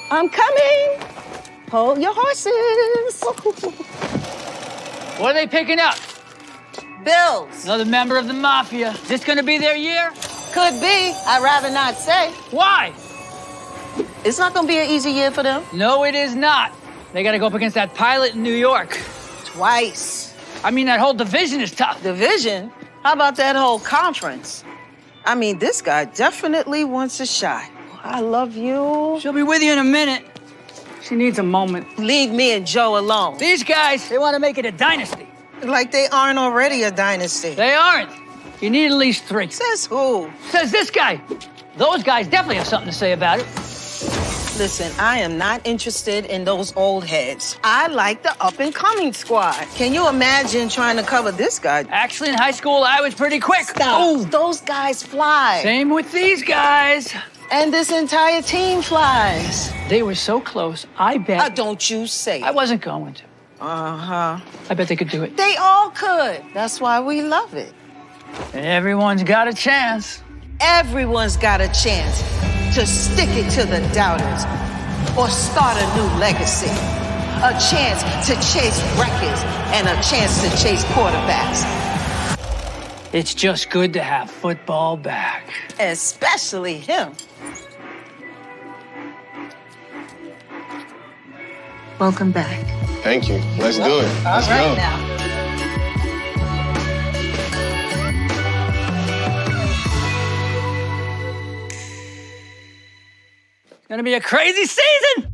I'm coming. Hold your horses. What are they picking up? Bills. Another member of the mafia. Is this gonna be their year? Could be. I'd rather not say. Why? It's not gonna be an easy year for them. No, it is not. They gotta go up against that pilot in New York. Twice. I mean, that whole division is tough. Division? How about that whole conference? I mean, this guy definitely wants a shot. I love you. She'll be with you in a minute. She needs a moment. Leave me and Joe alone. These guys, they want to make it a dynasty. Like they aren't already a dynasty. They aren't. You need at least 3. Says who? Says this guy. Those guys definitely have something to say about it. Listen, I am not interested in those old heads. I like the up-and-coming squad. Can you imagine trying to cover this guy? Actually, in high school, I was pretty quick. Stop. Ooh. Those guys fly. Same with these guys. And this entire team flies. They were so close, I bet. Don't you say I wasn't going to. Uh-huh. I bet they could do it. They all could. That's why we love it. Everyone's got a chance. Everyone's got a chance to stick it to the doubters or start a new legacy. A chance to chase records and a chance to chase quarterbacks. It's just good to have football back. Especially him. Welcome back. Thank you. Let's do it. Let's All right go. now. It's gonna be a crazy season.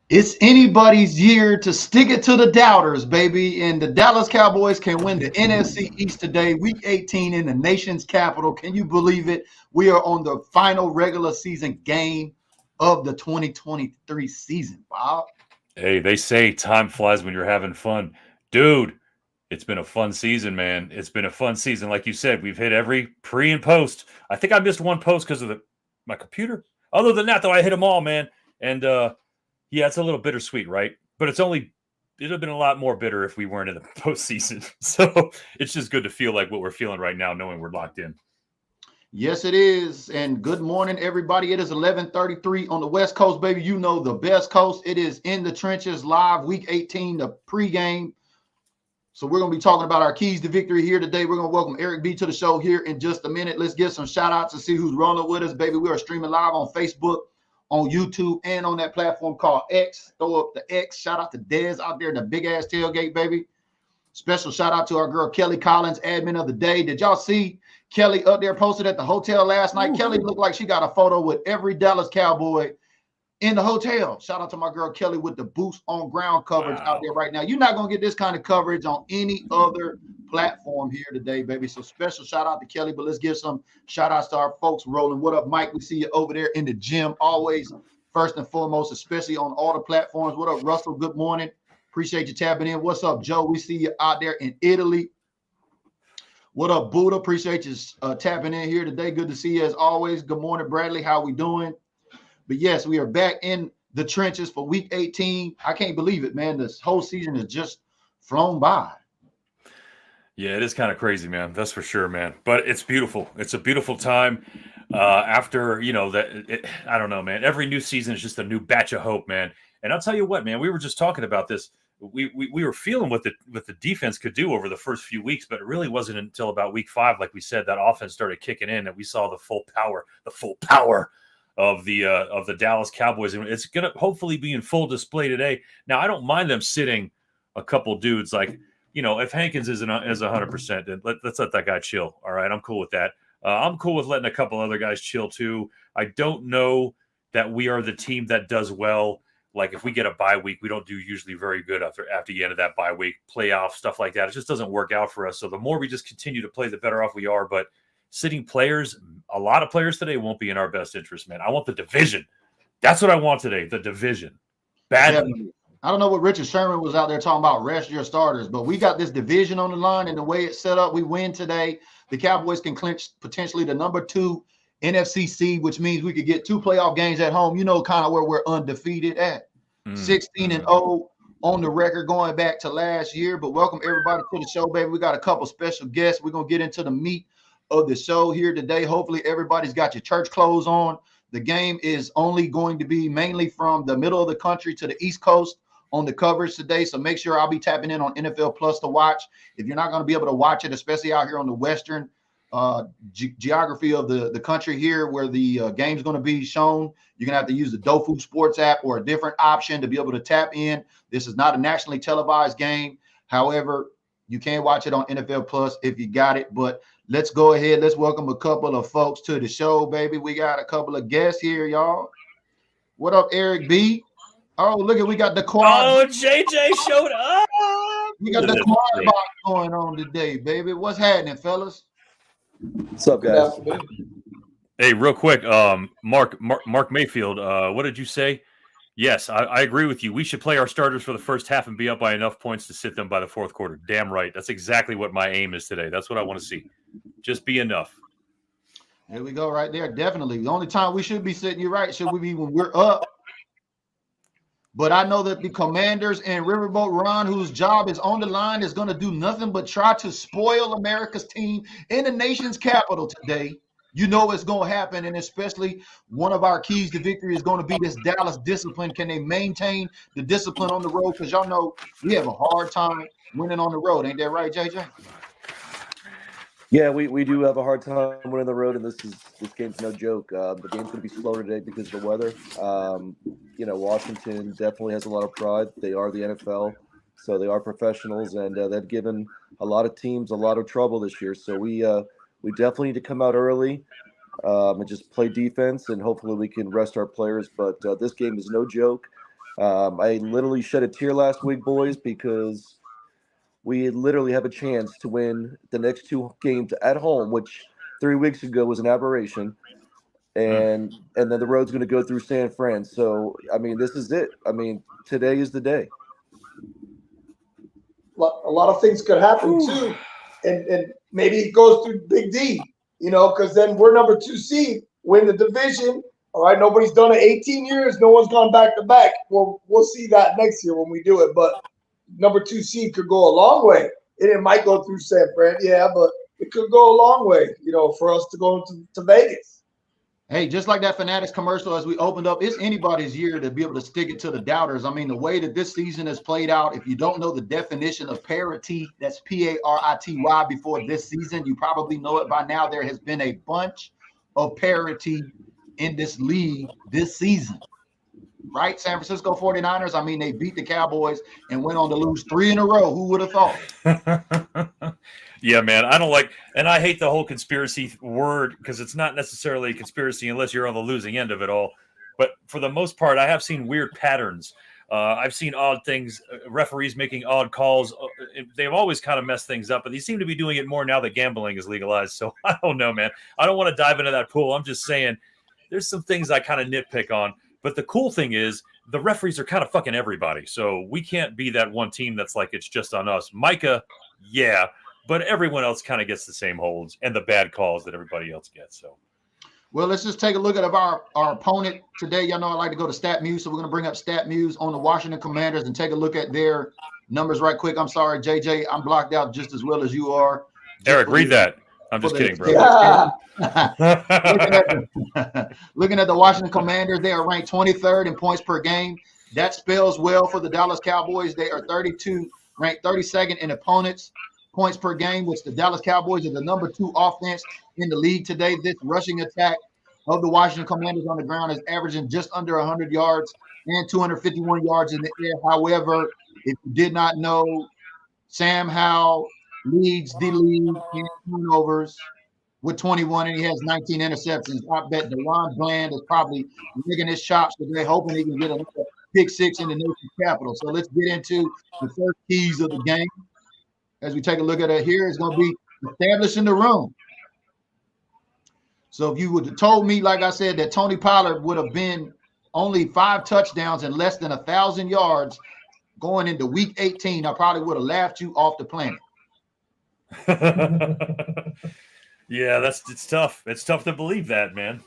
It's anybody's year to stick it to the doubters, baby. And the Dallas Cowboys can win the NFC East today, Week 18 in the nation's capital. Can you believe it? We are on the final regular season game of the 2023 season, Bob. Hey, they say time flies when you're having fun. Dude, it's been a fun season, man. It's been a fun season. Like you said, we've hit every pre and post. I think I missed one post because of my computer. Other than that, though, I hit them all, man. And yeah, it's a little bittersweet, right? But it'd have been a lot more bitter if we weren't in the postseason. So it's just good to feel like what we're feeling right now, knowing we're locked in. Yes, it is. And good morning, everybody. It is 11:33 on the West Coast, baby. You know the best coast. It is In the Trenches live, Week 18, the pregame. So we're going to be talking about our keys to victory here today. We're going to welcome Eric B to the show here in just a minute. Let's get some shout outs and see who's rolling with us, baby. We are streaming live on Facebook, on YouTube, and on that platform called X. Throw up the X. Shout out to Dez out there in the big ass tailgate, baby. Special shout out to our girl Kelly Collins, admin of the day. Did y'all see Kelly up there posted at the hotel last night? Ooh. Kelly looked like she got a photo with every Dallas Cowboy in the hotel. Shout out to my girl Kelly with the boots on ground coverage out there right now. You're not going to get this kind of coverage on any other platform here today, baby. So special shout out to Kelly, but let's give some shout outs to our folks rolling. What up, Mike? We see you over there in the gym, always first and foremost, especially on all the platforms. What up, Russell? Good morning. Appreciate you tapping in. What's up, Joe? We see you out there in Italy. What up, Buddha? Appreciate you tapping in here today. Good to see you as always. Good morning, Bradley. How we doing? But yes, we are back in the trenches for Week 18. I can't believe it, man. This whole season has just flown by. Yeah, it is kind of crazy, man. That's for sure, man. But it's beautiful. It's a beautiful time. After, I don't know, man. Every new season is just a new batch of hope, man. And I'll tell you what, man. We were just talking about this. We were feeling what the defense could do over the first few weeks, but it really wasn't until about week 5, like we said, that offense started kicking in, that we saw the full power of the Dallas Cowboys, and it's gonna hopefully be in full display today. Now, I don't mind them sitting a couple dudes, like, if Hankins is 100%, then let's let that guy chill. All right, I'm cool with that. I'm cool with letting a couple other guys chill too. I don't know that we are the team that does well. Like, if we get a bye week, we don't do usually very good after the end of that bye week, playoff stuff like that. It just doesn't work out for us. So the more we just continue to play, the better off we are. But sitting players, a lot of players today won't be in our best interest, man. I want the division. That's what I want today, the division. Badly. Definitely. I don't know what Richard Sherman was out there talking about, rest your starters, but we got this division on the line, and the way it's set up, we win today. The Cowboys can clinch potentially the number 2 NFC seed, which means we could get 2 playoff games at home, kind of where we're undefeated at. 16-0 on the record going back to last year. But welcome everybody to the show, baby. We got a couple special guests. We're going to get into the meat of the show here today. Hopefully everybody's got your church clothes on. The game is only going to be mainly from the middle of the country to the East Coast on the coverage today. So make sure I'll be tapping in on NFL Plus to watch. If you're not going to be able to watch it, especially out here on the Western geography of the country here where the game's going to be shown, you're going to have to use the Dofu Sports app or a different option to be able to tap in. This is not a nationally televised game. However, you can watch it on NFL Plus if you got it. But let's go ahead. Let's welcome a couple of folks to the show, baby. We got a couple of guests here, y'all. What up, Eric B? Oh, look at, we got the quad. Oh, JJ showed up. We got the quad box going on today, baby. What's happening, fellas? What's up, guys? Hey, real quick, Mark Mayfield, what did you say? Yes, I agree with you. We should play our starters for the first half and be up by enough points to sit them by the fourth quarter. Damn right. That's exactly what my aim is today. That's what I want to see. Just be enough. There we go, right there. Definitely. The only time we should be sitting, you're right, should we be when we're up. But I know that the Commanders and Riverboat Ron, whose job is on the line, is going to do nothing but try to spoil America's team in the nation's capital today. You know it's going to happen, and especially one of our keys to victory is going to be this Dallas discipline. Can they maintain the discipline on the road? Because y'all know we have a hard time winning on the road. Ain't that right, JJ? Yeah, we do have a hard time winning the road, and this game's no joke. The game's going to be slow today because of the weather. Washington definitely has a lot of pride. They are the NFL, so they are professionals, and they've given a lot of teams a lot of trouble this year. So we definitely need to come out early and just play defense, and hopefully we can rest our players. But this game is no joke. I literally shed a tear last week, boys, because we literally have a chance to win the next two games at home, which 3 weeks ago was an aberration. And then the road's going to go through San Fran. So, I mean, this is it. I mean, today is the day. A lot of things could happen, too. And maybe it goes through Big D, because then we're number 2 seed, win the division. All right, nobody's done it 18 years. No one's gone back-to-back. Well, we'll see that next year when we do it. But number 2 seed could go a long way. And it might go through San Fran, yeah, but it could go a long way, for us to go to Vegas. Hey, just like that Fanatics commercial as we opened up, it's anybody's year to be able to stick it to the doubters. I mean, the way that this season has played out, if you don't know the definition of parity, that's parity before this season, you probably know it by now. There has been a bunch of parity in this league this season. Right? San Francisco 49ers, I mean, they beat the Cowboys and went on to lose 3 in a row. Who would have thought? Yeah, man, I don't like, and I hate the whole conspiracy word because it's not necessarily a conspiracy unless you're on the losing end of it all. But for the most part, I have seen weird patterns. I've seen odd things, referees making odd calls. They've always kind of messed things up, but they seem to be doing it more now that gambling is legalized. So I don't know, man. I don't want to dive into that pool. I'm just saying there's some things I kind of nitpick on. But the cool thing is the referees are kind of fucking everybody. So we can't be that one team that's like it's just on us. Micah, yeah, but everyone else kind of gets the same holds and the bad calls that everybody else gets. So, well, let's just take a look at our opponent today. Y'all know I like to go to StatMuse, so we're going to bring up StatMuse on the Washington Commanders and take a look at their numbers right quick. I'm sorry, JJ, I'm blocked out just as well as you are. Eric, read that. I'm just kidding, bro. Looking at the Washington Commanders, they are ranked 23rd in points per game. That spells well for the Dallas Cowboys. They are ranked 32nd in opponents' points per game, which the Dallas Cowboys are the number 2 offense in the league today. This rushing attack of the Washington Commanders on the ground is averaging just under 100 yards and 251 yards in the air. However, if you did not know, Sam Howell leads the league in turnovers with 21, and he has 19 interceptions. I bet DeRon Bland is probably licking his chops today, hoping he can get another pick 6 in the nation's capital. So let's get into the first keys of the game. As we take a look at it here, it's going to be establishing the run. So if you would have told me, like I said, that Tony Pollard would have been only 5 touchdowns and less than 1,000 yards going into week 18, I probably would have laughed you off the planet. Yeah, it's tough. It's tough to believe that, man.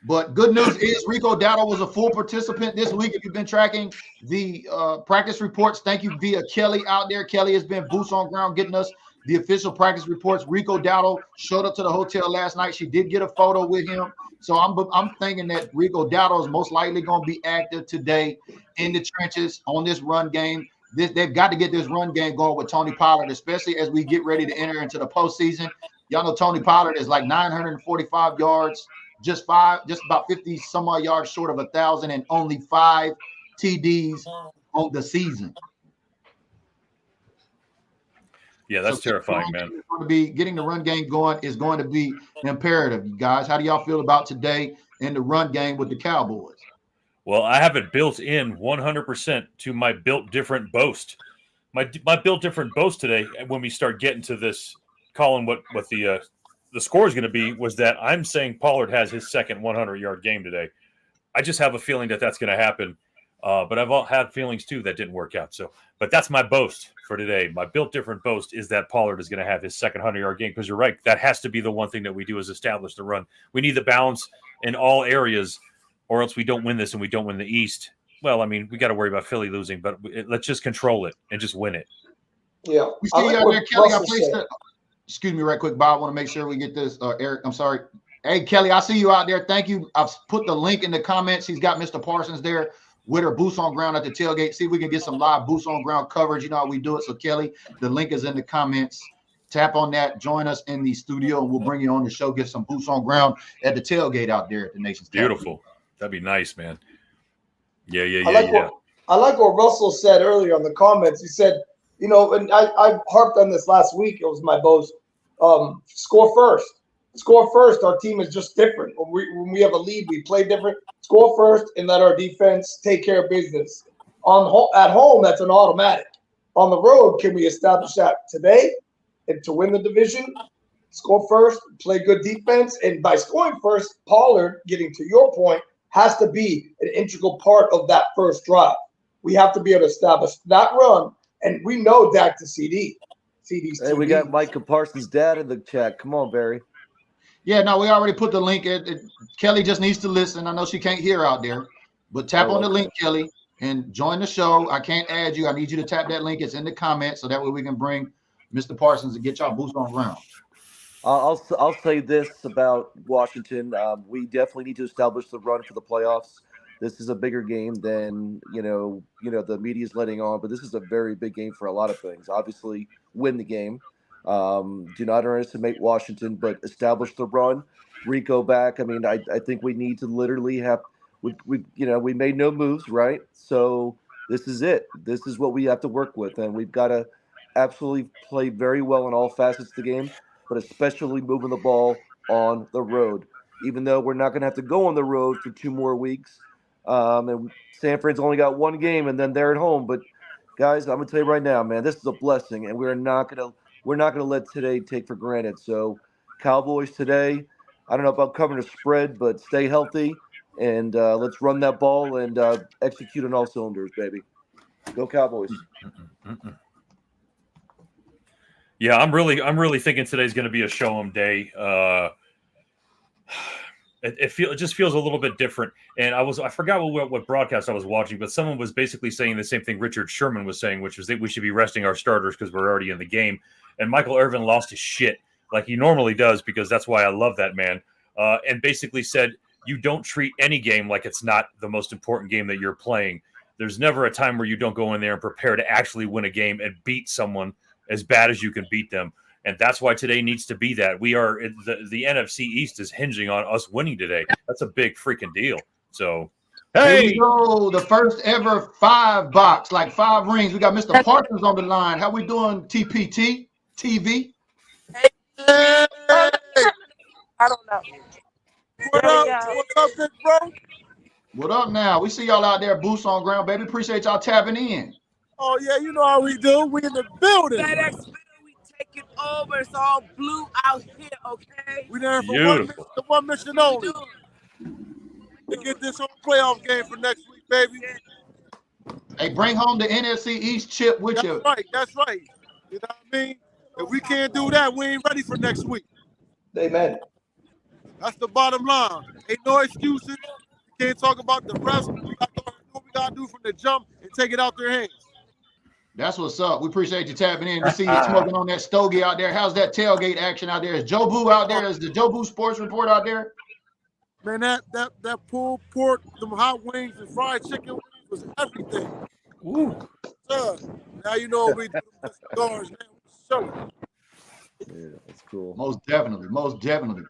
But good news is Rico Dowdle was a full participant this week. If you've been tracking the practice reports, thank you via Kelly out there. Kelly has been boots on ground getting us the official practice reports, Rico Dowdle showed up to the hotel last night. She did get a photo with him. So I'm thinking that Rico Dowdle is most likely going to be active today in the trenches on this run game. They've got to get this run game going with Tony Pollard, especially as we get ready to enter into the postseason. Y'all know Tony Pollard is like 945 yards, just about 50 some odd yards short of 1,000, and only 5 TDs on the season. Yeah, that's terrifying, man. Getting the run game going is going to be imperative, you guys. How do y'all feel about today in the run game with the Cowboys? Well, I have it built in 100% to my built different boast. My built different boast today, when we start getting to this, calling what the score is going to be, was that I'm saying Pollard has his second 100-yard game today. I just have a feeling that that's going to happen. But I've had feelings too that didn't work out. But that's my boast for today. My built different boast is that Pollard is going to have his second 100-yard game, because you're right. That has to be the one thing that we do, is establish the run. We need the balance in all areas, or else we don't win this and we don't win the East. Well, I mean, we got to worry about Philly losing, but let's just control it and just win it. Yeah. We see you out there, Kelly. Excuse me right quick, Bob. I want to make sure we get this. Eric, I'm sorry. Hey, Kelly, I see you out there. Thank you. I've put the link in the comments. He's got Mr. Parsons there with her boots on ground at the tailgate. See if we can get some live boots on ground coverage. You know how we do it. So, Kelly, the link is in the comments. Tap on that. Join us in the studio, and we'll bring you on the show. Get some boots on ground at the tailgate out there at the Nation's Beautiful. That'd be nice, man. Yeah. I like what Russell said earlier on the comments. He said, you know, and I harped on this last week. It was my boast. Score first. Score first. Our team is just different. When we have a lead, we play different. Score first and let our defense take care of business. At home, that's an automatic. On the road, can we establish that today? And to win the division, score first, play good defense. And by scoring first, Pollard, getting to your point, has to be an integral part of that first drive. We have to be able to establish that run. And we know Dak to CD. CD's Hey, we got Micah Parsons' dad in the chat. Come on, Barry. Yeah, no, we already put the link. Kelly just needs to listen. I know she can't hear out there, but tap on the link, Kelly, and join the show. I can't add you. I need you to tap that link. It's in the comments, so that way we can bring Mr. Parsons and get y'all boots on ground. I'll say this about Washington. We definitely need to establish the run for the playoffs. This is a bigger game than the media is letting on, but this is a very big game for a lot of things. Obviously, win the game. Do not underestimate Washington, but establish the run. Rico back. I mean, I think we need to literally have. We made no moves, right? So this is it. This is what we have to work with, and we've got to absolutely play very well in all facets of the game, but especially moving the ball on the road. Even though we're not going to have to go on the road for 2 more weeks, and Sanford's only got 1 game, and then they're at home. But guys, I'm going to tell you right now, man, this is a blessing, and we're not going to let today take for granted. So, Cowboys today, I don't know about covering a spread, but stay healthy, and let's run that ball and execute on all cylinders, baby. Go Cowboys. Yeah, I'm really thinking today's going to be a show 'em day. It just feels a little bit different. And I forgot what broadcast I was watching, but someone was basically saying the same thing Richard Sherman was saying, which was that we should be resting our starters because we're already in the game. And Michael Irvin lost his shit like he normally does, because that's why I love that man. And basically said, you don't treat any game like it's not the most important game that you're playing. There's never a time where you don't go in there and prepare to actually win a game and beat someone as bad as you can beat them. And that's why today needs to be that. We are the NFC East is hinging on us winning today. That's a big freaking deal. So, hey, here we go. The first ever 5 box, like 5 rings. We got Mr. Parsons on the line. How we doing, TPT TV? Hey. I don't know. What's up, big bro? What up now? We see y'all out there, boots on ground, baby. Appreciate y'all tapping in. Oh yeah, you know how we do. We in the building. We taking over. It's all blue out here, okay? We there for one mission only. To get this whole playoff game for next week, baby. Hey, bring home the NFC East chip with you. That's right. You know what I mean? If we can't do that, we ain't ready for next week. Amen. That's the bottom line. Ain't no excuses. We can't talk about the rest. We got to do what we got to do from the jump and take it out their hands. That's what's up. We appreciate you tapping in. We see you smoking on that stogie out there. How's that tailgate action out there? Is Joe Boo out there? Is the Joe Boo Sports Report out there? Man, that pulled pork, them hot wings and fried chicken wings was everything. Ooh. Now you know we do the cigars, man. So, Yeah, that's cool. Most definitely. Most definitely.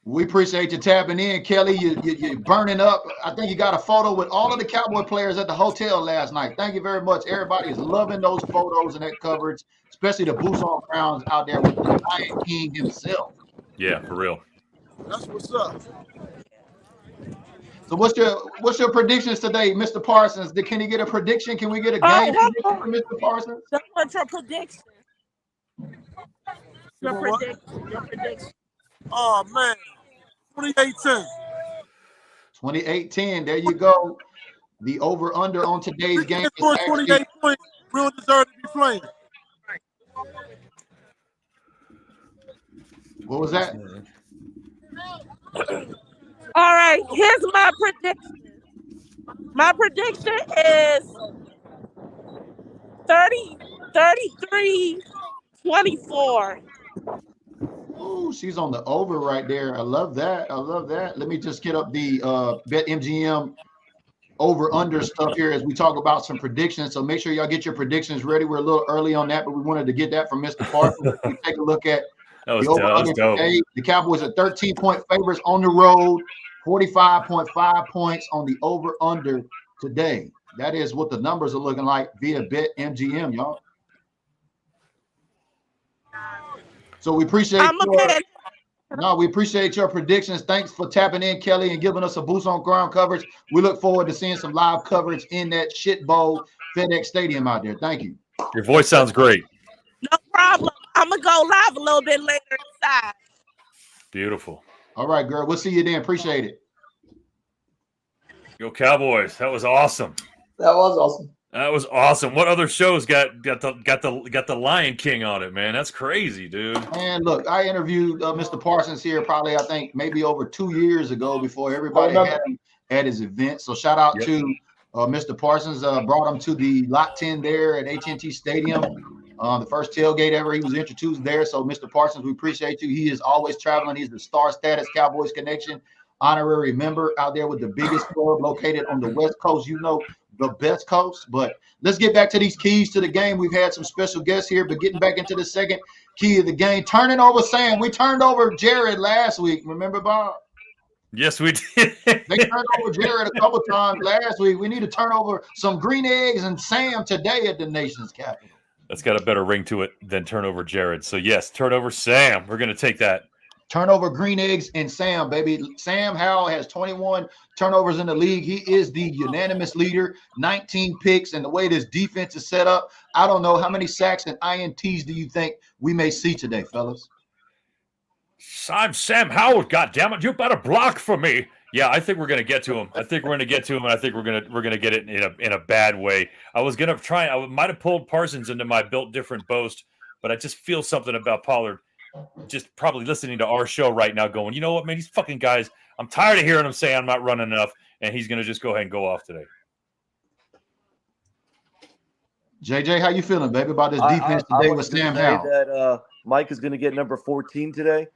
We appreciate you tapping in, Kelly. You're burning up. I think you got a photo with all of the Cowboy players at the hotel last night. Thank you very much. Everybody is loving those photos and that coverage, especially the boots on grounds out there with the Lion King himself. Yeah, for real. that's what's up. So what's your predictions today, Mr. Parsons? Can he get a prediction? Can we get a game prediction from Mr. Parsons? What's your prediction? You know what? Your prediction. Oh, man. 28-10. 28-10. There you go. The over-under on today's game is For actually 28 points, we don't deserve to be playing. what was that? All right, here's my prediction. My prediction is 33-24. Ooh, she's on the over right there. I love that. I love that. Let me just get up the BetMGM over-under stuff here as we talk about some predictions. So make sure y'all get your predictions ready. We're a little early on that, but we wanted to get that from Mr. Parsons. We take a look at the over-under today. The Cowboys are 13-point favorites on the road, 45.5 points on the over-under today. That is what the numbers are looking like via BetMGM, y'all. So we appreciate we appreciate your predictions. Thanks for tapping in, Kelly, and giving us a boost on ground coverage. We look forward to seeing some live coverage in that shit bowl FedEx Stadium out there. Thank you. Your voice sounds great. No problem. I'm gonna go live a little bit later inside. Beautiful. All right, girl. We'll see you then. Appreciate it. Go Cowboys. That was awesome. That was awesome. That was awesome. What other shows got the Lion King on it, man? That's crazy, dude. And look, I interviewed Mr. Parsons here probably, I think, maybe over 2 years ago before everybody had him at his event. So shout out to Mr. Parsons. Brought him to the Lot 10 there at AT&T Stadium. The first tailgate ever. He was introduced there. So Mr. Parsons, we appreciate you. He is always traveling. He's the Star Status Cowboys Connection honorary member out there with the biggest club located on the West Coast. You know, the best coast. But let's get back to these keys to the game. We've had some special guests here, but getting back into the second key of the game, turning over Sam. We turned over Jared last week. Remember, Bob? Yes, we did. They turned over Jared a couple times last week. We need to turn over some green eggs and Sam today at the nation's capital. That's got a better ring to it than turnover Jared. So yes, turnover Sam. We're going to take that. Turnover green eggs and Sam, baby. Sam Howell has 21 turnovers in the league. He is the unanimous leader, 19 picks. And the way this defense is set up, I don't know how many sacks and INTs do you think we may see today, fellas? I'm Sam Howell. God damn it! You better block for me. Yeah, I think we're going to get to him. I think we're going to get to him, and I think we're going to get it in a bad way. I was going to try. I might have pulled Parsons into my built different boast, but I just feel something about Pollard. Just probably listening to our show right now going, you know what, man, these fucking guys, I'm tired of hearing them say I'm not running enough, and he's going to just go ahead and go off today. JJ, how you feeling, baby, about this defense today with Sam Howell? That Mike is going to get number 14 today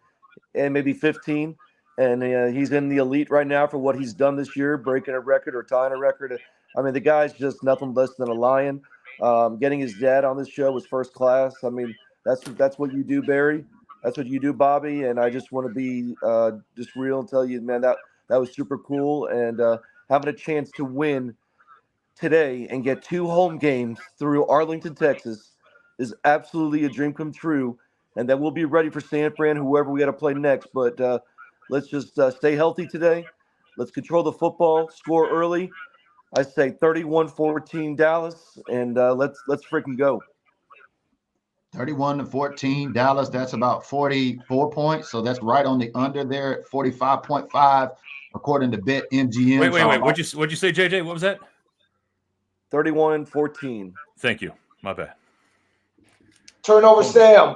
and maybe 15, and he's in the elite right now for what he's done this year, breaking a record or tying a record. I mean, the guy's just nothing less than a lion. Getting his dad on this show was first class. I mean, that's what you do, Barry. That's what you do, Bobby, and I just want to be just real and tell you, man, that was super cool. And having a chance to win today and get 2 home games through Arlington, Texas is absolutely a dream come true. And then we'll be ready for San Fran, whoever we got to play next. But let's just stay healthy today. Let's control the football, score early. I say 31-14 Dallas, and let's freaking go. 31-14 Dallas. That's about 44 points. So that's right on the under there at 45.5, according to BetMGM. Wait. What'd you say, JJ? What was that? 31-14. Thank you. My bad. Turnover Sam.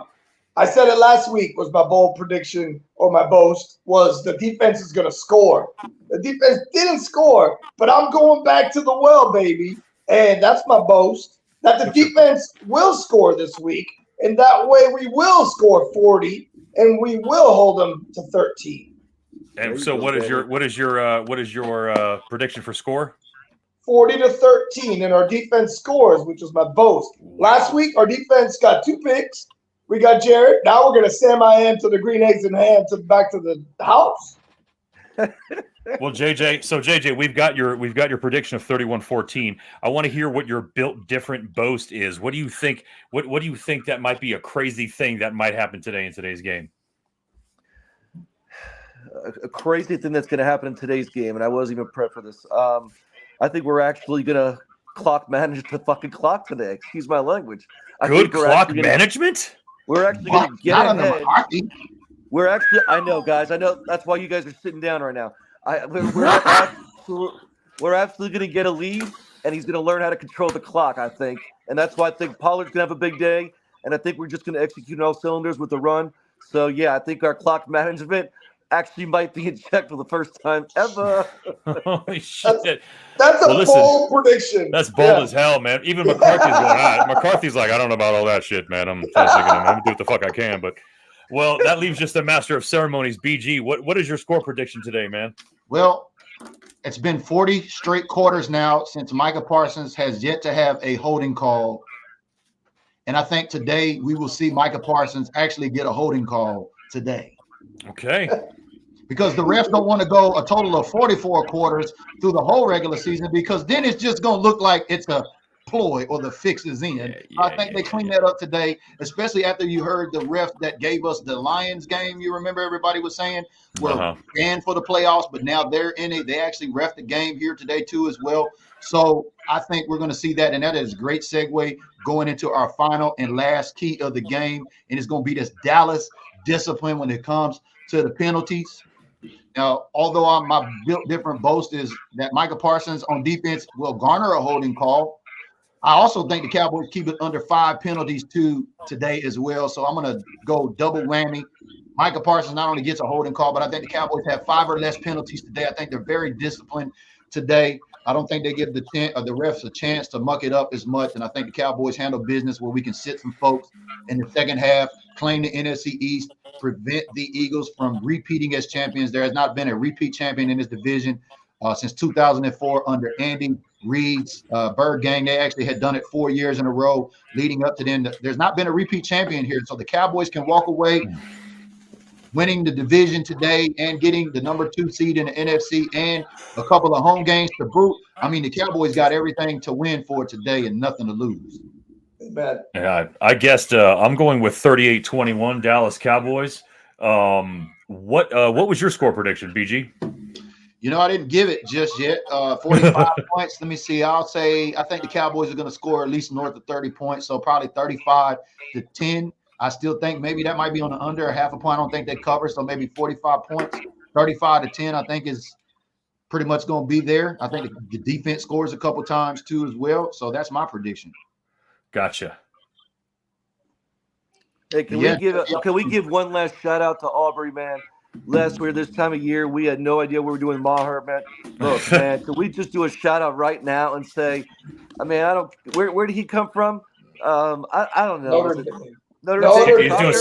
I said it last week was my bold prediction, or my boast was the defense is going to score. The defense didn't score, but I'm going back to the well, baby. And that's my boast. that the defense will score this week, and that way we will score 40, and we will hold them to 13. And so, what is your prediction for score? 40 to 13, and our defense scores, which was my boast. Last week, our defense got 2 picks. We got Jared. Now we're gonna send my hand to the green eggs and ham back to the house. Well, JJ, we've got your prediction of 31-14. I want to hear what your built different boast is. What do you think? What do you think that might be a crazy thing that might happen today in today's game? A crazy thing that's going to happen in today's game, and I wasn't even prepped for this. I think we're actually going to clock manage the fucking clock today. Excuse my language. Good clock management? We're actually going to get ahead. We're actually, I know, guys. I know that's why you guys are sitting down right now. We're absolutely going to get a lead, and he's going to learn how to control the clock, I think. And that's why I think Pollard's going to have a big day, and I think we're just going to execute on all cylinders with the run. So, yeah, I think our clock management actually might be in check for the first time ever. Holy shit. That's a bold prediction. That's bold as hell, man. Even McCarthy's going on. McCarthy's like, I don't know about all that shit, man. I'm going to do what the fuck I can. But, well, that leaves just the master of ceremonies, BG. What is your score prediction today, man? Well, it's been 40 straight quarters now since Micah Parsons has yet to have a holding call. And I think today we will see Micah Parsons actually get a holding call today. Okay. Because the refs don't want to go a total of 44 quarters through the whole regular season, because then it's just going to look like it's a ploy or the fix is in. I think they cleaned that up today, especially after you heard the ref that gave us the Lions game. You remember everybody was saying we're banned for the playoffs, but now they're in it. They actually ref the game here today too as well. So I think we're going to see that, and that is a great segue going into our final and last key of the game, and it's going to be this Dallas discipline when it comes to the penalties. Now, although my built different boast is that Micah Parsons on defense will garner a holding call, I also think the Cowboys keep it under 5 penalties today as well. So I'm going to go double whammy. Micah Parsons not only gets a holding call, but I think the Cowboys have 5 or less penalties today. I think they're very disciplined today. I don't think they give the refs a chance to muck it up as much. And I think the Cowboys handle business where we can sit some folks in the second half, claim the NFC East, prevent the Eagles from repeating as champions. There has not been a repeat champion in this division since 2004 under Andy Reid's Bird Gang. They actually had done it 4 years in a row leading up to then. There's not been a repeat champion here. So the Cowboys can walk away winning the division today and getting the number 2 seed in the NFC and a couple of home games to boot. I mean, the Cowboys got everything to win for today and nothing to lose. Amen. Yeah, I guessed I'm going with 38-21 Dallas Cowboys. What was your score prediction, BG? You know, I didn't give it just yet. 45 points. Let me see. I think the Cowboys are going to score at least north of 30 points, so probably 35-10. I still think maybe that might be on the under a half a point. I don't think they cover, so maybe 45 points. 35-10, I think, is pretty much going to be there. I think the defense scores a couple times too as well, so that's my prediction. Gotcha. Hey, can we give one last shout out to Aubrey, man? Last year, this time of year, we had no idea what we were doing Maher, man. Look, man, can we just do a shout out right now and say, I mean, where did he come from? I don't know. Notre He's doing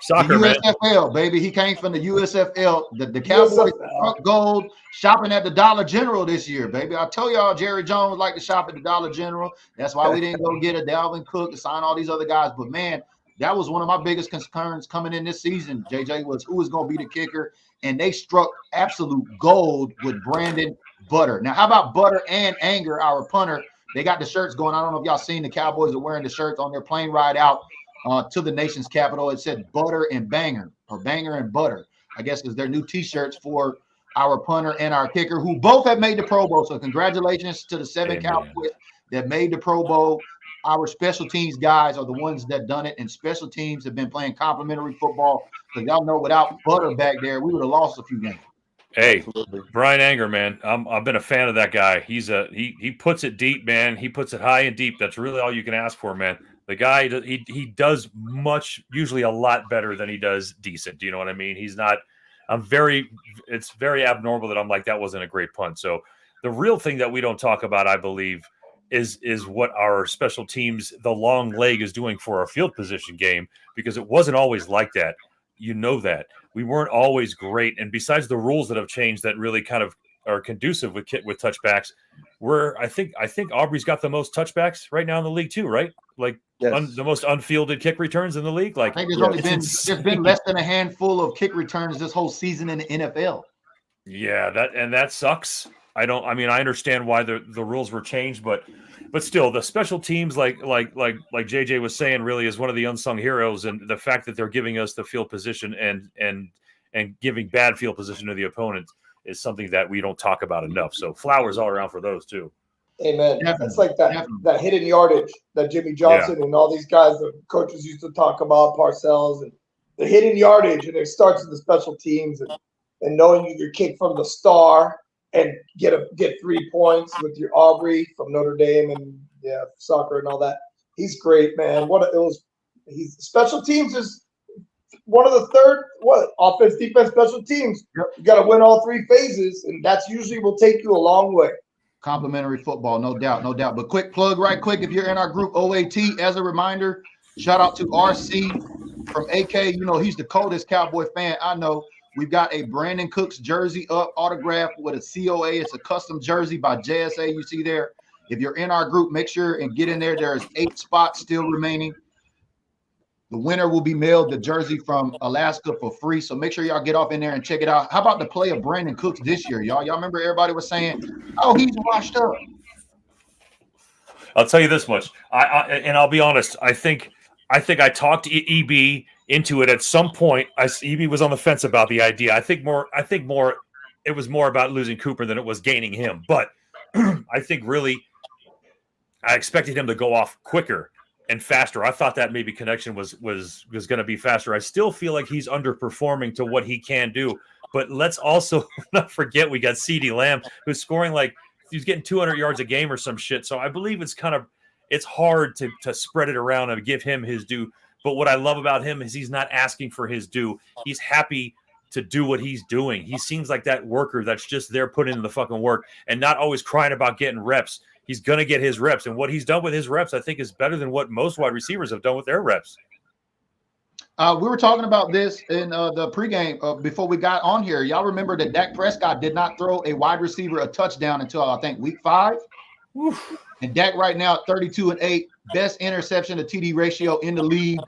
soccer, the man. USFL, baby. He came from the USFL. The Cowboys struck gold shopping at the Dollar General this year, baby. I tell y'all, Jerry Jones liked to shop at the Dollar General. That's why we didn't go get a Dalvin Cook to sign all these other guys. But, man, that was one of my biggest concerns coming in this season, JJ, was who was going to be the kicker. And they struck absolute gold with Brandon Butter. Now, how about Butter and Anger, our punter? They got the shirts going. I don't know if y'all seen the Cowboys are wearing the shirts on their plane ride out to the nation's capital. It said Butter and Banger, or Banger and Butter, I guess is their new T-shirts for our punter and our kicker, who both have made the Pro Bowl. So congratulations to the 7 Cowboys that made the Pro Bowl. Our special teams guys are the ones that done it, and special teams have been playing complimentary football, because y'all know without Butter back there, we would have lost a few games. Hey, Absolutely. Brian Anger, man, I've been a fan of that guy. He puts it deep, man. He puts it high and deep. That's really all you can ask for, man. The guy, he does usually a lot better than he does decent. Do you know what I mean? It's very abnormal that I'm like, that wasn't a great punt. So the real thing that we don't talk about, I believe, is what our special teams, the long leg, is doing for our field position game, because it wasn't always like that. You know that. We weren't always great. And besides the rules that have changed that really kind of are conducive with touchbacks, I think Aubrey's got the most touchbacks right now in the league too, right? Like Yes. the most unfielded kick returns in the league. Like, I think there's been less than a handful of kick returns this whole season in the NFL. Yeah, that sucks. I understand why the rules were changed, but still, the special teams, like JJ was saying, really is one of the unsung heroes, and the fact that they're giving us the field position and giving bad field position to the opponent is something that we don't talk about enough. So flowers all around for those too. Amen. Definitely. That's like that hidden yardage that Jimmy Johnson and all these guys, the coaches used to talk about, Parcells, and the hidden yardage, and it starts with the special teams and knowing you can kick from the star and get 3 points with your Aubrey from Notre Dame and soccer and all that. He's great, man. He's special teams is one of the third offense, defense, special teams. Yep. You got to win all 3 phases, and that's usually will take you a long way. Complimentary football, no doubt. But quick plug, right quick, if you're in our group OAT, as a reminder, shout out to RC from AK. You know, he's the coldest Cowboy fan I know. We've got a Brandon Cooks jersey up, autographed with a COA. It's a custom jersey by JSA. You see there. If you're in our group, make sure and get in there. There's 8 spots still remaining. The winner will be mailed the jersey from Alaska for free. So make sure y'all get off in there and check it out. How about the play of Brandon Cooks this year, y'all? Y'all remember everybody was saying, oh, he's washed up. I'll tell you this much. And I'll be honest. I think I talked EB into it at some point. EB was on the fence about the idea. I think more. It was more about losing Cooper than it was gaining him. But I think really, I expected him to go off quicker and faster. I thought that maybe connection was going to be faster. I still feel like he's underperforming to what he can do. But let's also not forget we got CeeDee Lamb, who's scoring he's getting 200 yards a game or some shit. So I believe it's hard to spread it around and give him his due. But what I love about him is he's not asking for his due. He's happy to do what he's doing. He seems like that worker that's just there putting in the fucking work and not always crying about getting reps. He's going to get his reps. And what he's done with his reps, I think, is better than what most wide receivers have done with their reps. We were talking about this in the pregame before we got on here. Y'all remember that Dak Prescott did not throw a wide receiver a touchdown until, I think, week 5? Oof. And Dak right now at 32-8, best interception to TD ratio in the league.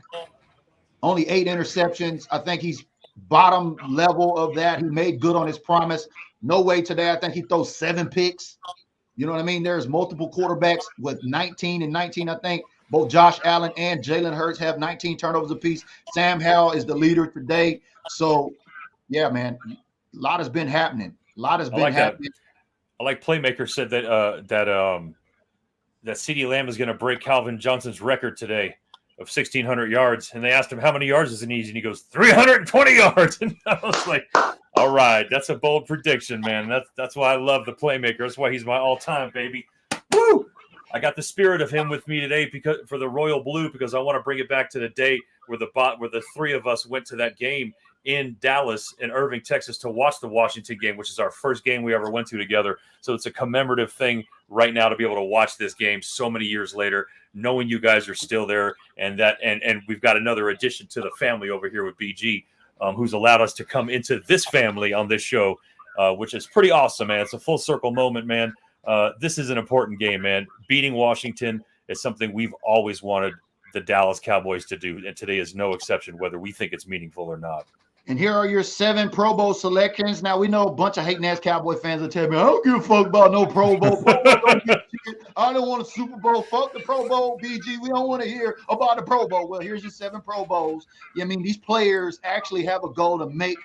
Only 8 interceptions. I think he's bottom level of that. He made good on his promise. No way today. I think he throws 7 picks. You know what I mean? There's multiple quarterbacks with 19 and 19, I think. Both Josh Allen and Jalen Hurts have 19 turnovers apiece. Sam Howell is the leader today. So, yeah, man, a lot has been happening. Happening. I like Playmaker said that CeeDee Lamb is going to break Calvin Johnson's record today of 1,600 yards. And they asked him, how many yards does he need? And he goes, 320 yards. And I was like, all right, that's a bold prediction, man. That's why I love the Playmaker. That's why he's my all-time, baby. Woo! I got the spirit of him with me today for the Royal Blue, because I want to bring it back to the day where the 3 of us went to that game in Dallas and Irving, Texas, to watch the Washington game, which is our first game we ever went to together. So it's a commemorative thing right now to be able to watch this game so many years later, knowing you guys are still there, and we've got another addition to the family over here with BG, who's allowed us to come into this family on this show, which is pretty awesome, man. It's a full circle moment, man. This is an important game, man. Beating Washington is something we've always wanted the Dallas Cowboys to do, and today is no exception, whether we think it's meaningful or not. And here are your 7 Pro Bowl selections. Now, we know a bunch of hating-ass Cowboy fans will tell me, I don't give a fuck about no Pro Bowl. I don't want a Super Bowl. Fuck the Pro Bowl, BG. We don't want to hear about the Pro Bowl. Well, here's your 7 Pro Bowls. I mean, these players actually have a goal to make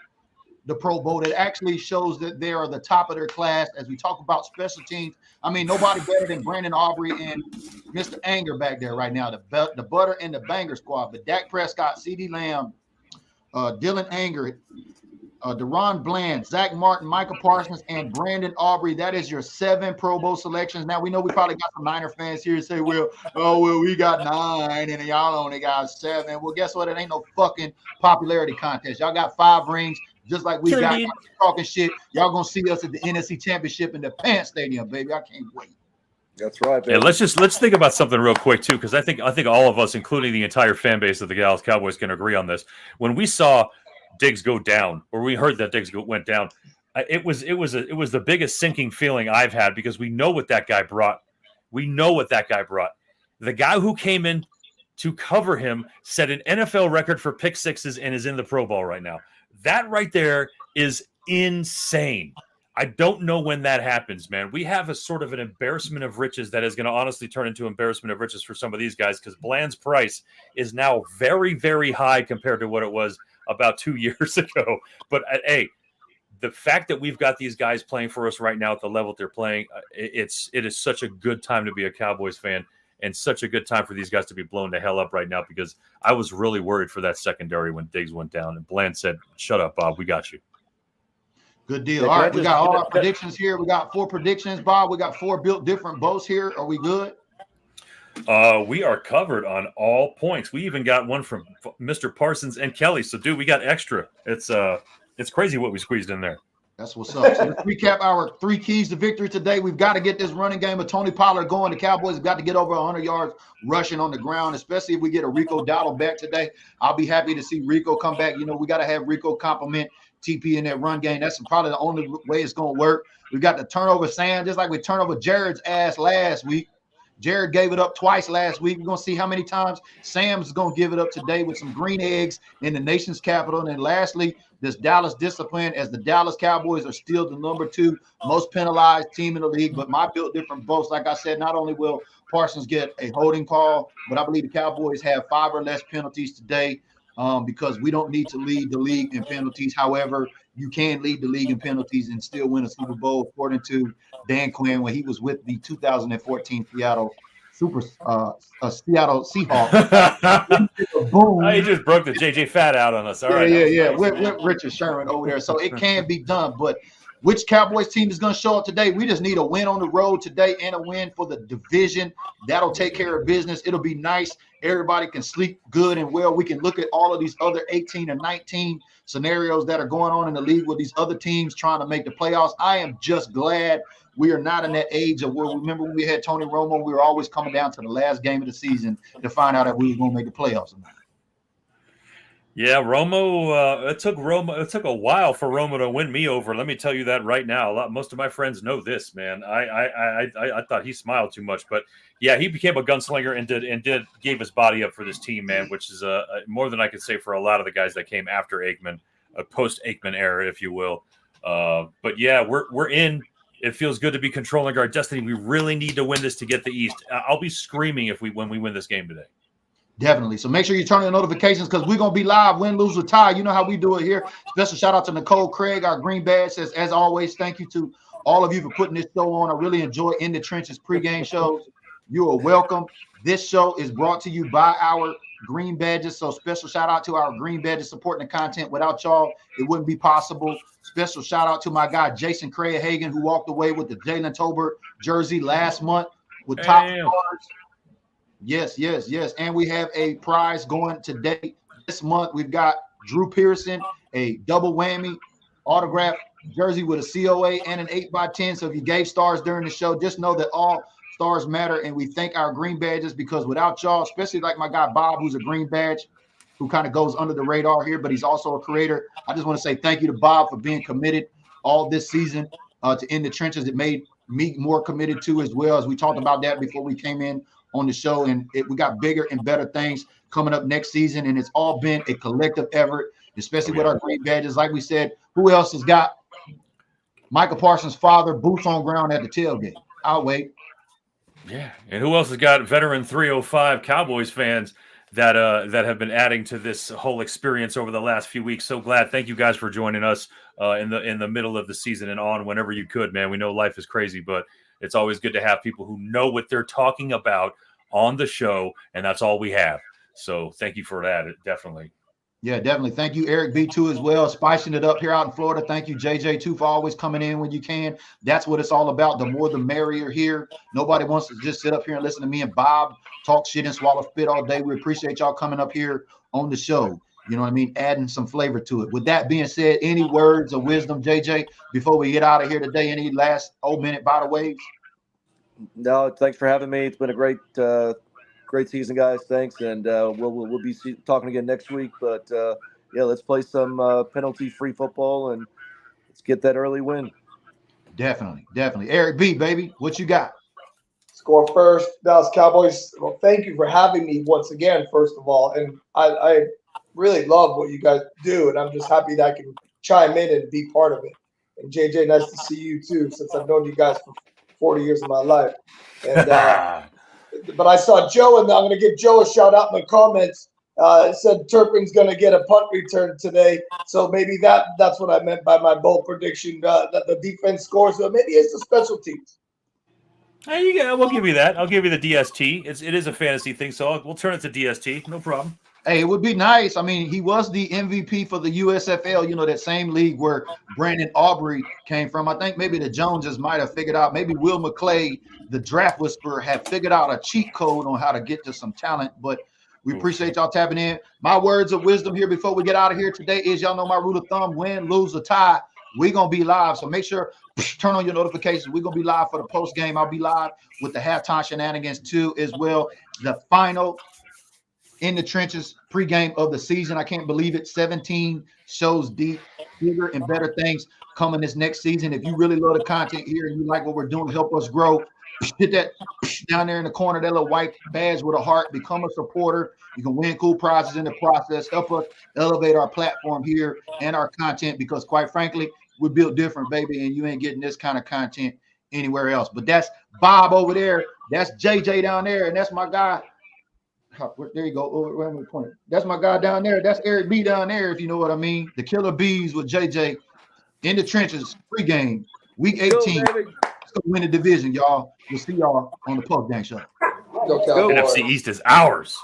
the Pro Bowl that actually shows that they are the top of their class. As we talk about special teams, I mean, nobody better than Brandon Aubrey and Mr. Anger back there right now, the butter and the banger squad. But Dak Prescott, CeeDee Lamb, Dylan Anger, Deron Bland, Zach Martin, Michael Parsons, and Brandon Aubrey. That is your 7 Pro Bowl selections. Now, we know we probably got some Niner fans here say, well, we got 9 and y'all only got 7. Well, guess what? It ain't no fucking popularity contest. Y'all got 5 rings, just like we got talking shit. Y'all gonna see us at the NFC Championship in the Pants Stadium, baby. I can't wait. That's right, baby. And let's think about something real quick too, because I think all of us, including the entire fan base of the Dallas Cowboys, can agree on this. When we saw Diggs go down, or we heard that Diggs went down, it was the biggest sinking feeling I've had, because we know what that guy brought. The guy who came in to cover him set an NFL record for pick sixes and is in the Pro Bowl right now. That right there is insane. I don't know when that happens, man. We have a sort of an embarrassment of riches that is going to honestly turn into embarrassment of riches for some of these guys, because Bland's price is now very, very high compared to what it was about 2 years ago. But hey, the fact that we've got these guys playing for us right now at the level they're playing, it is such a good time to be a Cowboys fan, and such a good time for these guys to be blown to hell up right now, because I was really worried for that secondary when Diggs went down, and Bland said, "Shut up, Bob. We got you." Good deal. All right, we got all our predictions here. We got 4 predictions, Bob. We got 4 built different boats here. Are we good? We are covered on all points. We even got one from Mr. Parsons and Kelly. So, dude, we got extra. It's crazy what we squeezed in there. That's what's up. So let's recap our 3 keys to victory today. We've got to get this running game of Tony Pollard going. The Cowboys have got to get over 100 yards rushing on the ground, especially if we get a Rico Dowdle back today. I'll be happy to see Rico come back. You know, we got to have Rico complement TP in that run game. That's probably the only way it's going to work. We've got the turnover Sam, just like we turned over Jared's ass last week. Jared gave it up twice last week. We're going to see how many times Sam's going to give it up today with some green eggs in the nation's capital. And then lastly, this Dallas discipline, as the Dallas Cowboys are still the number 2 most penalized team in the league. But my built different boats, like I said, not only will Parsons get a holding call, but I believe the Cowboys have 5 or less penalties today, because we don't need to lead the league in penalties. However, you can lead the league in penalties and still win a Super Bowl, according to Dan Quinn when he was with the 2014 Seattle Seahawks. Boom! Oh, he just broke the JJ Fat out on us. All right. Yeah. With Richard Sherman over there, so it can be done. But which Cowboys team is going to show up today? We just need a win on the road today and a win for the division. That'll take care of business. It'll be nice. Everybody can sleep good and well. We can look at all of these other 18 and 19 scenarios that are going on in the league with these other teams trying to make the playoffs. I am just glad we are not in that age of where, remember when we had Tony Romo, we were always coming down to the last game of the season to find out if we were going to make the playoffs or not. Yeah, Romo. It took a while for Romo to win me over. Let me tell you that right now. Most of my friends know this, man. I thought he smiled too much, but yeah, he became a gunslinger and gave his body up for this team, man. Which is more than I could say for a lot of the guys that came after Aikman, a post Aikman era, if you will. But yeah, we're in. It feels good to be controlling our destiny. We really need to win this to get the East. I'll be screaming when we win this game today. Definitely. So make sure you turn on the notifications, because we're going to be live, win, lose, or tie. You know how we do it here. Special shout out to Nicole Craig, our green badge. Says, as always, thank you to all of you for putting this show on. I really enjoy In the Trenches pregame shows. You are welcome. This show is brought to you by our green badges. So special shout out to our green badges supporting the content. Without y'all, it wouldn't be possible. Special shout out to my guy, Jason Craig Hagan, who walked away with the Jalen Tolbert jersey last month with top stars. Yes. And we have a prize going today. This month, we've got Drew Pearson, a double whammy autograph jersey with a COA and an 8x10. So if you gave stars during the show, just know that all stars matter. And we thank our green badges, because without y'all, especially like my guy Bob, who's a green badge, who kind of goes under the radar here, but he's also a creator. I just want to say thank you to Bob for being committed all this season to In the Trenches. It made me more committed too, as well, as we talked about that before we came in on the show. And we got bigger and better things coming up next season. And it's all been a collective effort, especially with our green badges. Like we said, who else has got Michael Parsons' father, boots on ground at the tailgate? I'll wait. Yeah. And who else has got veteran 305 Cowboys fans that have been adding to this whole experience over the last few weeks? So glad. Thank you guys for joining us in the middle of the season and on whenever you could, man. We know life is crazy, but it's always good to have people who know what they're talking about on the show, and that's all we have. So thank you for that. Definitely. Yeah, definitely. Thank you, Eric B2 as well, spicing it up here out in Florida. Thank you, JJ, too, for always coming in when you can. That's what it's all about. The more the merrier here. Nobody wants to just sit up here and listen to me and Bob talk shit and swallow spit all day. We appreciate y'all coming up here on the show. You know what I mean? Adding some flavor to it. With that being said, any words of wisdom, JJ, before we get out of here today? Any last minute by the ways? No, thanks for having me. It's been a great season, guys. Thanks, and we'll be talking again next week. But yeah, let's play some penalty-free football and let's get that early win. Definitely. Eric B, baby, what you got? Score first, Dallas Cowboys. Well, thank you for having me once again, first of all. And I really love what you guys do, and I'm just happy that I can chime in and be part of it. And JJ, nice to see you too, since I've known you guys for 40 years of my life. And but I saw Joe, and I'm going to give Joe a shout out in the comments. It said Turpin's going to get a punt return today, so maybe that's what I meant by my bold prediction, that the defense scores. So maybe it's the special teams. Hey, you go. We'll give you that. I'll give you the DST. It is a fantasy thing, so we'll turn it to DST. No problem. Hey, it would be nice. I mean, he was the MVP for the USFL, that same league where Brandon Aubrey came from. I think maybe the Joneses might have figured out, maybe Will McClay, the draft whisperer, have figured out a cheat code on how to get to some talent. But we appreciate y'all tapping in. My words of wisdom here before we get out of here today is, y'all know my rule of thumb: win, lose, or tie, we're going to be live. So make sure, turn on your notifications. We're going to be live for the post game. I'll be live with the halftime shenanigans too, as well. The final In the Trenches pregame of the season. I can't believe it. 17 shows deep, bigger and better things coming this next season. If you really love the content here and you like what we're doing, help us grow. Hit that down there in the corner, that little white badge with a heart. Become a supporter. You can win cool prizes in the process. Help us elevate our platform here and our content, because quite frankly, we're built different, baby, and you ain't getting this kind of content anywhere else. But that's Bob over there. That's JJ down there, and that's my guy. There you go. That's my guy down there. That's Eric B down there, if you know what I mean. The Killer Bees with JJ in the trenches pregame, week 18. Let's go win the division, y'all. We'll see y'all on the Post Gang Show. NFC East is ours.